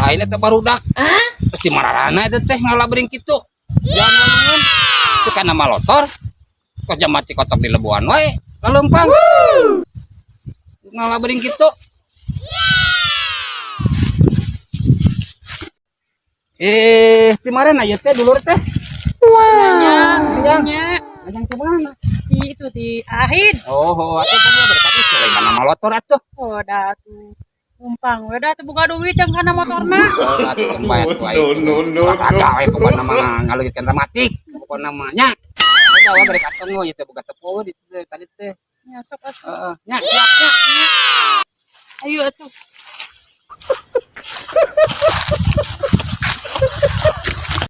lain eta barudak. Pasti mararana eta teh ngalabring kitu. Jangan ngomongin. Itu kan nama lotor. Kok jamati kotok di lebuan wae. Kalempang. Ngalabring kitu. Di mana aja teh dulur teh? Nanya, Ajang ke mana? itu di Ahid. Oh, atuh bener berkat itu lain nama motor atuh. Oh, dah tuh. Numpang, udah tuh buka duit yang kana motorna. Oh, atuh tembayar tuh itu. Ada we pokona nama ngaleukeun dramatik. Pokona namanya. Udah we berkat tunggu ieu teh boga tepung di tadi teh. Ya, sok atuh. Heeh, nya siap. Ayo atuh.